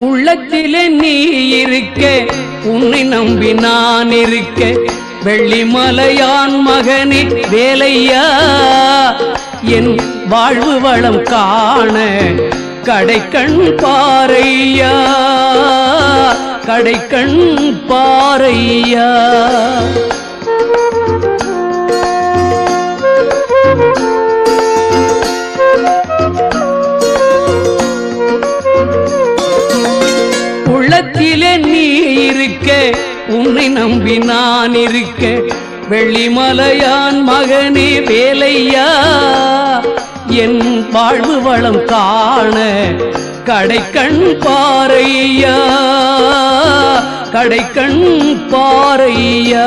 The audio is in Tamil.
உள்ளத்திலே நீ இருக்க, உன்னை நம்பி நான் இருக்க, வெள்ளிமலையான் மகனே வேலையா, என் வாழ்வு வளம் காண கடைக்கண் பாரையா, கடைக்கண் பாரையா. உள்ளத்திலே நீ இருக்க, உன்னை நம்பி நான் இருக்க, வெள்ளிமலையான் மகனே வேலையா, என் வாழ்வு வளம் காண கடைக்கண் பாரையா, கடைக்கண் பாரையா.